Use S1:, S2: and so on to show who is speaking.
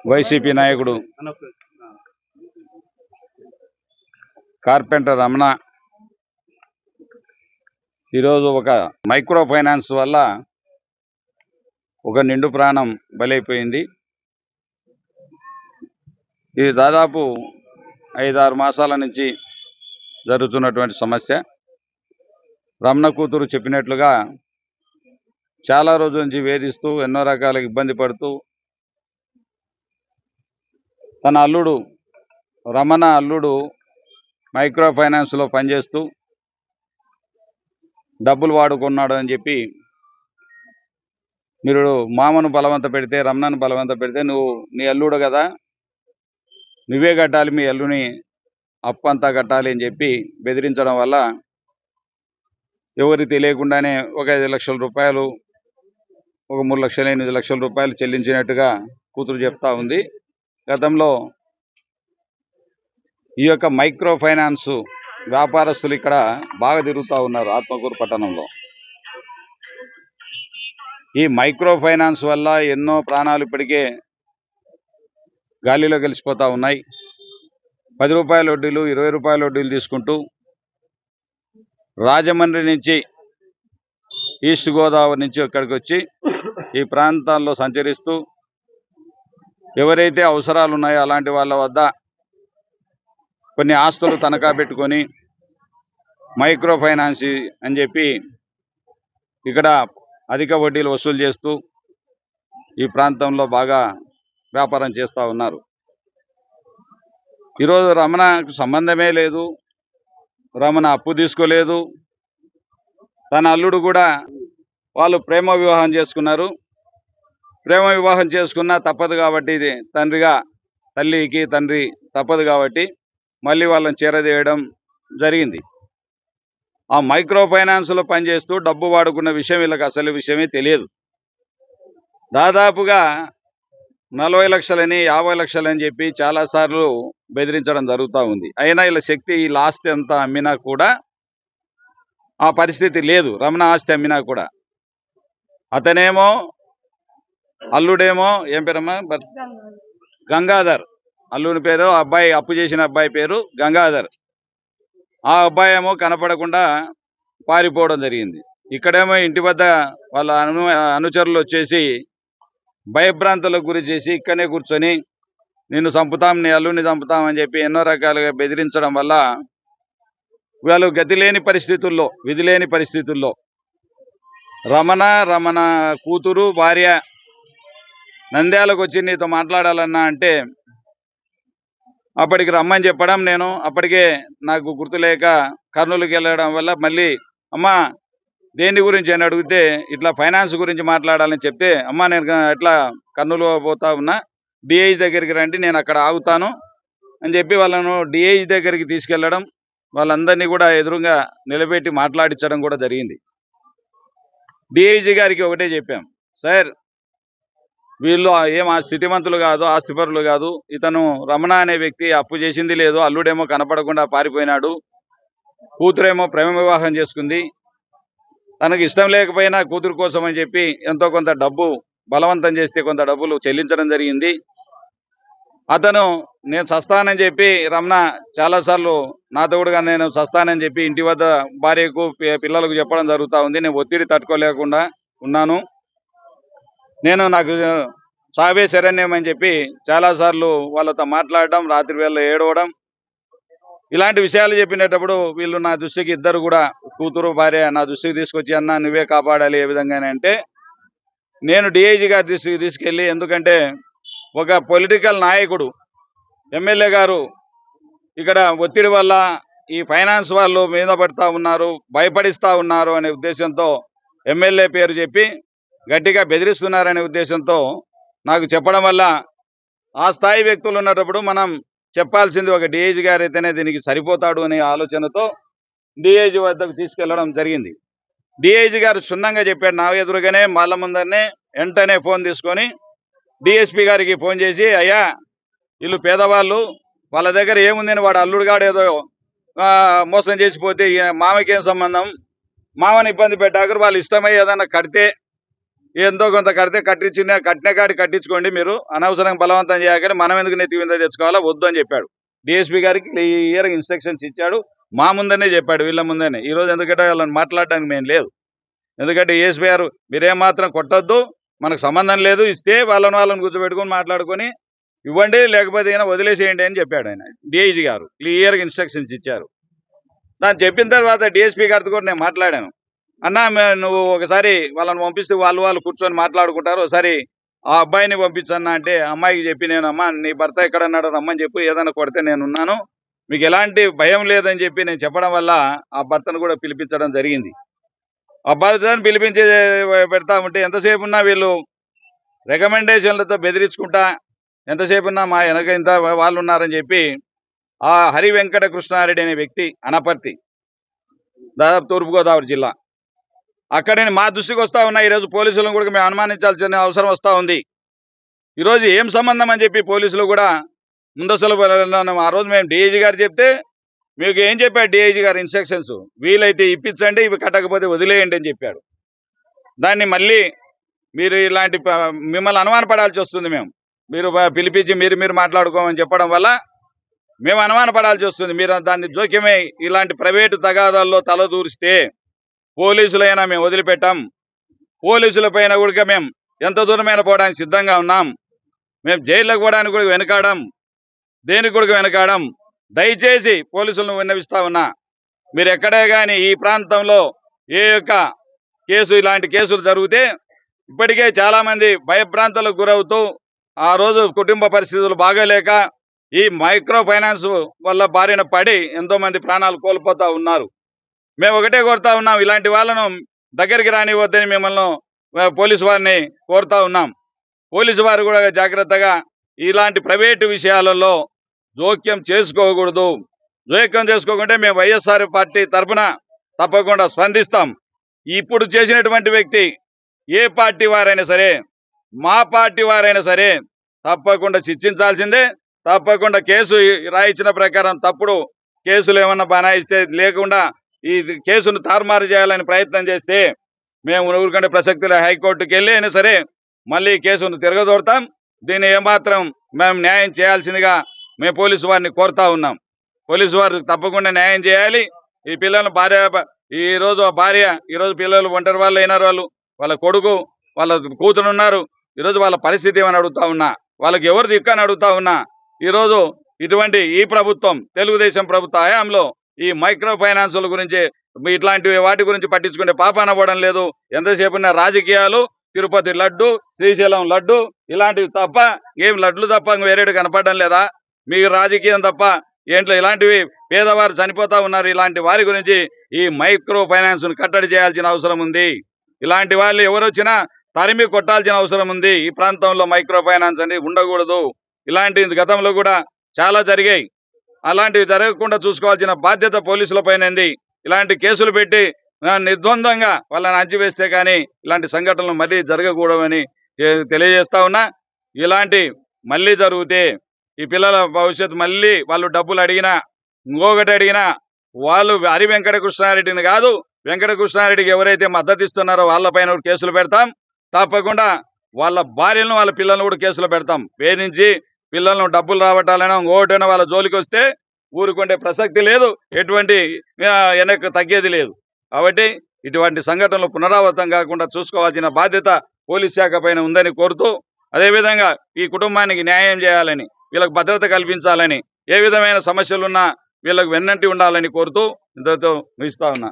S1: YCP నాయకుడు carpenter Ramana ఈరోజు ఒక మైక్రో ఫైనాన్స్ వల్ల ఒక నిండు ప్రాణం బలైపోయింది. ఇది దాదాపు 5-6 మాసాల నుంచి జరుగుతున్నటువంటి సమస్య. రమణ కూతురు చెప్పినట్లుగా చాలా రోజుల నుంచి వేధిస్తూ ఎన్నో రకాల ఇబ్బంది పడుతూ తన అల్లుడు రమణ అల్లుడు మైక్రో ఫైనాన్స్లో పనిచేస్తూ డబ్బులు వాడుకున్నాడు అని చెప్పి మీరు మామను బలవంత పెడితే రమణను బలవంత పెడితే నువ్వు నీ అల్లుడు కదా నువ్వే కట్టాలి, మీ అల్లుని అప్పంతా కట్టాలి అని చెప్పి బెదిరించడం వల్ల ఎవరికి తెలియకుండానే ఒక 5 లక్షల రూపాయలు, ఒక 3 లక్షల 8 లక్షల రూపాయలు చెల్లించినట్టుగా కూతురు చెప్తా ఉంది. గతంలో ఈ యొక్క మైక్రో ఫైనాన్స్ వ్యాపారస్తులు ఇక్కడ బాగా తిరుగుతూ ఉన్నారు ఆత్మకూరు పట్టణంలో. ఈ మైక్రో ఫైనాన్స్ వల్ల ఎన్నో ప్రాణాలు ఇప్పటికే గాలిలో కలిసిపోతూ ఉన్నాయి. 10 రూపాయల వడ్డీలు, 20 రూపాయల వడ్డీలు తీసుకుంటూ రాజమండ్రి నుంచి ఈస్ట్ గోదావరి నుంచి ఇక్కడికి వచ్చి ఈ ప్రాంతాల్లో సంచరిస్తూ ఎవరైతే అవసరాలు ఉన్నాయో అలాంటి వాళ్ళ వద్ద కొన్ని ఆస్తులు తనఖా పెట్టుకొని మైక్రో ఫైనాన్స్ అని చెప్పి ఇక్కడ అధిక వడ్డీలు వసూలు చేస్తూ ఈ ప్రాంతంలో బాగా వ్యాపారం చేస్తూ ఉన్నారు. ఈరోజు రమణకు సంబంధమే లేదు, రమణ అప్పు తీసుకోలేదు. తన అల్లుడు కూడా వాళ్ళు ప్రేమ వివాహం చేసుకున్నారు. ప్రేమ వివాహం చేసుకున్నా తప్పదు కాబట్టి తల్లికి తండ్రి తప్పదు కాబట్టి మళ్ళీ వాళ్ళని చేరదీయడం జరిగింది. ఆ మైక్రో ఫైనాన్స్లో పనిచేస్తూ డబ్బు వాడుకున్న విషయం వీళ్ళకి అసలు విషయమే తెలియదు. దాదాపుగా 40 లక్షలని 50 లక్షలని చెప్పి చాలాసార్లు బెదిరించడం జరుగుతూ ఉంది. అయినా వీళ్ళ శక్తి, వీళ్ళ ఆస్తి అంతా అమ్మినా కూడా ఆ పరిస్థితి లేదు. రమణ ఆస్తి అమ్మినా కూడా అతనేమో అల్లుడేమో ఏం పేరమ్మా గంగాధర్, అల్లుని పేరు, అబ్బాయి అప్పు చేసిన అబ్బాయి పేరు గంగాధర్. ఆ అబ్బాయి ఏమో కనపడకుండా పారిపోవడం జరిగింది. ఇక్కడేమో ఇంటి వద్ద వాళ్ళ అనుచరులు వచ్చేసి భయభ్రాంతులకు గురి చేసి ఇక్కడనే కూర్చొని నిన్ను చంపుతాం, నీ అల్లుని చంపుతాం అని చెప్పి ఎన్నో రకాలుగా బెదిరించడం వల్ల వాళ్ళు గతి లేని పరిస్థితుల్లో, విధి లేని పరిస్థితుల్లో రమణ కూతురు భార్య నంద్యాలకు వచ్చి నీతో మాట్లాడాలన్నా అంటే అప్పటికి రమ్మని చెప్పడం, నేను అప్పటికే నాకు గుర్తులేక కర్నూలుకి వెళ్ళడం వల్ల మళ్ళీ అమ్మా దేని గురించి అని అడిగితే ఇట్లా ఫైనాన్స్ గురించి మాట్లాడాలని చెప్తే, అమ్మా నేను ఎట్లా కర్నూలు పోతా ఉన్నా, డిఐజీ దగ్గరికి రండి, నేను అక్కడ ఆగుతాను అని చెప్పి వాళ్ళను డిఐజీ దగ్గరికి తీసుకెళ్లడం, వాళ్ళందరినీ కూడా ఎదురుగా నిలబెట్టి మాట్లాడించడం కూడా జరిగింది. డిఐజీ గారికి ఒకటే చెప్పాం, సార్ వీళ్ళు ఏం స్థితిమంతులు కాదు, ఆస్తిపరులు కాదు. ఇతను రమణ అనే వ్యక్తి అప్పు చేసింది లేదు, అల్లుడేమో కనపడకుండా పారిపోయినాడు, కూతురేమో ప్రేమ వివాహం చేసుకుంది. తనకు ఇష్టం లేకపోయినా కూతురు కోసం అని చెప్పి ఎంతో కొంత డబ్బు బలవంతం చేస్తే కొంత డబ్బులు చెల్లించడం జరిగింది. అతను నేను చస్తానని చెప్పి రమణ చాలాసార్లు నాతో కూడా నేను చస్తానని చెప్పి ఇంటి వద్ద భార్యకు పిల్లలకు చెప్పడం జరుగుతూ ఉంది. నేను ఒత్తిడి తట్టుకోలేకుండా ఉన్నాను, నాకు సావే శరణ్యం అని చెప్పి చాలాసార్లు వాళ్ళతో మాట్లాడడం, రాత్రి వేళ ఏడవడం, ఇలాంటి విషయాలు చెప్పినప్పుడు వీళ్ళు నా దృష్టికి ఇద్దరు కూడా కూతురు భార్య నా దృష్టికి తీసుకొచ్చి, అన్న నువ్వే కాపాడాలి ఏ విధంగానే అంటే నేను డిఐజీ గారి దృష్టికి తీసుకెళ్ళి, ఎందుకంటే ఒక పొలిటికల్ నాయకుడు ఎమ్మెల్యే గారు ఇక్కడ ఒత్తిడి వల్ల ఈ ఫైనాన్స్ వాళ్ళు మీద పడుతూ ఉన్నారు, భయపడిస్తూ ఉన్నారు అనే ఉద్దేశంతో ఎమ్మెల్యే పేరు చెప్పి గట్టిగా బెదిరిస్తున్నారనే ఉద్దేశంతో నాకు చెప్పడం వల్ల ఆ స్థాయి వ్యక్తులు ఉన్నప్పుడు మనం చెప్పాల్సింది ఒక డిఐజీ గారు అయితేనే దీనికి సరిపోతాడు అనే ఆలోచనతో డిఐజీ వద్దకు తీసుకెళ్లడం జరిగింది. డిఐజీ గారు క్షుణ్ణంగా చెప్పాడు, నా ఎదురుగానే వాళ్ళ ముందరనే వెంటనే ఫోన్ తీసుకొని డిఎస్పీ గారికి ఫోన్ చేసి, అయ్యా వీళ్ళు పేదవాళ్ళు, వాళ్ళ దగ్గర ఏముందని వాడు అల్లుడుగాడు ఏదో మోసం చేసిపోతే మామకేం సంబంధం, మామని ఇబ్బంది పెట్టాక వాళ్ళు ఇష్టమై ఏదన్నా కడితే ఎంతో కొంత కడితే కట్టిన కాడి కట్టించుకోండి, మీరు అనవసరంగా బలవంతం చేయగానే మనం ఎందుకు నెత్తి మీద తెచ్చుకోవాలా, వద్దు అని చెప్పాడు. డిఎస్పీ గారికి క్లియర్ ఇన్స్ట్రక్షన్స్ ఇచ్చాడు. మా ముందనే చెప్పాడు, వీళ్ళ ముందనే. ఈ రోజు ఎందుకంటే వాళ్ళని మాట్లాడడానికి మేము లేదు. ఎందుకంటే ఏఎస్పీ గారు మీరేం మాత్రం కొట్టొద్దు, మనకు సంబంధం లేదు, ఇస్తే వాళ్ళని కూర్చోబెట్టుకొని మాట్లాడుకొని ఇవ్వండి, లేకపోతే అయినా వదిలేసేయండి అని చెప్పాడు ఆయన. డిఐజీ గారు క్లియర్గా ఇన్స్ట్రక్షన్స్ ఇచ్చారు. దాన్ని చెప్పిన తర్వాత డిఎస్పీ గారితో కూడా నేను మాట్లాడాను. అన్నా నువ్వు ఒకసారి వాళ్ళని పంపిస్తే వాళ్ళు కూర్చొని మాట్లాడుకుంటారు, ఒకసారి ఆ అబ్బాయిని పంపించన్నా అంటే, అమ్మాయికి చెప్పి నేను, అమ్మా నీ భర్త ఎక్కడన్నాడో రమ్మని చెప్పి, ఏదైనా కొడితే నేను ఉన్నాను, మీకు ఎలాంటి భయం లేదని చెప్పి నేను చెప్పడం వల్ల ఆ భర్తను కూడా పిలిపించడం జరిగింది. ఆ భర్తను పిలిపించి పెడతా ఉంటే ఎంతసేపు ఉన్నా వీళ్ళు రికమెండేషన్లతో బెదిరించుకుంటా, ఎంతసేపు ఉన్నా మా వెనక ఇంత వాళ్ళు ఉన్నారని చెప్పి ఆ హరి వెంకట కృష్ణారెడ్డి అనే వ్యక్తి అనపర్తి, దాదాపు తూర్పుగోదావరి జిల్లా, అక్కడని మా దృష్టికి వస్తా ఉన్నాయి. ఈరోజు పోలీసులను కూడా మేము అనుమానించాల్సిన అవసరం వస్తూ ఉంది. ఈరోజు ఏం సంబంధం అని చెప్పి పోలీసులు కూడా ముందస్తులు ఆ రోజు మేము డిఐజీ గారు చెప్తే, మీకు ఏం చెప్పాడు డిఐజీ గారు ఇన్స్ట్రక్షన్స్, వీలైతే ఇప్పించండి, ఇవి కట్టకపోతే వదిలేయండి అని చెప్పాడు. దాన్ని మళ్ళీ మీరు ఇలాంటి మిమ్మల్ని అనుమానపడాల్సి వస్తుంది. మీరు పిలిపించి మీరు మాట్లాడుకోమని చెప్పడం వల్ల మేము అనుమానపడాల్సి వస్తుంది. మీరు దాన్ని జోక్యమే ఇలాంటి ప్రైవేటు తగాదాల్లో తలదూరిస్తే పోలీసులైనా మేము వదిలిపెట్టాం. పోలీసుల పైన కూడా మేము ఎంత దూరమైన పోవడానికి సిద్ధంగా ఉన్నాం. మేము జైల్లోకి పోవడానికి కూడా వెనకాడం, దేనికి కూడా వెనకాడం. దయచేసి పోలీసులను విన్నవిస్తా ఉన్నా, మీరు ఎక్కడే కానీ ఈ ప్రాంతంలో ఏ యొక్క ఇలాంటి కేసులు జరిగితే ఇప్పటికే చాలా మంది భయభ్రాంతులకు గురవుతూ, ఆ రోజు కుటుంబ పరిస్థితులు బాగోలేక ఈ మైక్రో ఫైనాన్స్ వల్ల బారిన పడి ఎంతో మంది ప్రాణాలు కోల్పోతా ఉన్నారు. మేము ఒకటే కోరుతా ఉన్నాం, ఇలాంటి వాళ్ళను దగ్గరికి రానివద్దని మిమ్మల్ని పోలీసు వారిని కోరుతా ఉన్నాం. పోలీసు వారు కూడా జాగ్రత్తగా ఇలాంటి ప్రైవేటు విషయాలలో జోక్యం చేసుకోకూడదు. జోక్యం చేసుకోకుంటే మేము వైఎస్ఆర్ పార్టీ తరఫున తప్పకుండా స్పందిస్తాం. ఇప్పుడు చేసినటువంటి వ్యక్తి ఏ పార్టీ వారైనా సరే, మా పార్టీ వారైనా సరే తప్పకుండా శిక్షించాల్సిందే. తప్పకుండా కేసు రాయించిన ప్రకారం తప్పుడు కేసులు ఏమన్నా బనాయిస్తే, లేకుండా ఈ కేసును తారుమారు చేయాలని ప్రయత్నం చేస్తే మేము ఊరికంటే ప్రసక్తిలో హైకోర్టుకి వెళ్ళి అయినా సరే మళ్ళీ కేసును తిరగదోడతాం. దీన్ని ఏమాత్రం మేము న్యాయం చేయాల్సిందిగా మేము పోలీసు వారిని కోరుతా ఉన్నాం. పోలీసు వారు తప్పకుండా న్యాయం చేయాలి. ఈ పిల్లలను ఈరోజు పిల్లలు ఒంటరి వాళ్ళు అయినారు, వాళ్ళ కొడుకు వాళ్ళ కూతురు ఉన్నారు. ఈరోజు వాళ్ళ పరిస్థితి ఏమని అడుగుతా ఉన్నా, వాళ్ళకి ఎవరు దిక్కని అడుగుతా ఉన్నా. ఈరోజు ఇటువంటి ఈ ప్రభుత్వం, తెలుగుదేశం ప్రభుత్వ హయాంలో ఈ మైక్రో ఫైనాన్సుల గురించి, ఇట్లాంటి వాటి గురించి పట్టించుకునే పాపాన పడడం లేదు. ఎంతసేపు ఉన్న రాజకీయాలు, తిరుపతి లడ్డు, శ్రీశైలం లడ్డు, ఇలాంటివి తప్ప ఏం లడ్లు తప్ప వేరేడు కనపడడం లేదా? మీకు రాజకీయం తప్ప ఏంట్లో ఇలాంటివి పేదవారు చనిపోతా ఉన్నారు. ఇలాంటి వారి గురించి ఈ మైక్రో ఫైనాన్స్ కట్టడి చేయాల్సిన అవసరం ఉంది. ఇలాంటి వాళ్ళు ఎవరు వచ్చినా తరిమి కొట్టాల్సిన అవసరం ఉంది. ఈ ప్రాంతంలో మైక్రో ఫైనాన్స్ అనేది ఉండకూడదు. ఇలాంటి గతంలో కూడా చాలా జరిగాయి. అలాంటివి జరగకుండా చూసుకోవాల్సిన బాధ్యత పోలీసుల పైన ఉంది. ఇలాంటి కేసులు పెట్టి నిర్ద్వందంగా వాళ్ళని అంచివేస్తే కానీ ఇలాంటి సంఘటనలు మళ్ళీ జరగకూడదని తెలియజేస్తా ఉన్నా. ఇలాంటి మళ్ళీ జరిగితే ఈ పిల్లల భవిష్యత్తు మళ్ళీ వాళ్ళు డబ్బులు అడిగినా, ఇంకొకటి అడిగినా, వాళ్ళు హరి వెంకట కృష్ణారెడ్డిని కాదు, వెంకట కృష్ణారెడ్డికి ఎవరైతే మద్దతు ఇస్తున్నారో వాళ్ళపైన కేసులు పెడతాం. తప్పకుండా వాళ్ళ భార్యలను, వాళ్ళ పిల్లలను కూడా కేసులు పెడతాం. వేధించి పిల్లలను డబ్బులు రాబట్టాలనో ఇంకోటైనా వాళ్ళ జోలికి వస్తే ఊరుకుంటే ప్రసక్తి లేదు, ఎటువంటి వెనక్కి తగ్గేది లేదు. కాబట్టి ఇటువంటి సంఘటనలు పునరావృతం కాకుండా చూసుకోవాల్సిన బాధ్యత పోలీస్ శాఖ పైన ఉందని కోరుతూ, అదేవిధంగా ఈ కుటుంబానికి న్యాయం చేయాలని, వీళ్ళకి భద్రత కల్పించాలని, ఏ విధమైన సమస్యలున్నా వీళ్ళకు వెన్నంటి ఉండాలని కోరుతూ ఇంతతో ముగిస్తా ఉన్నా.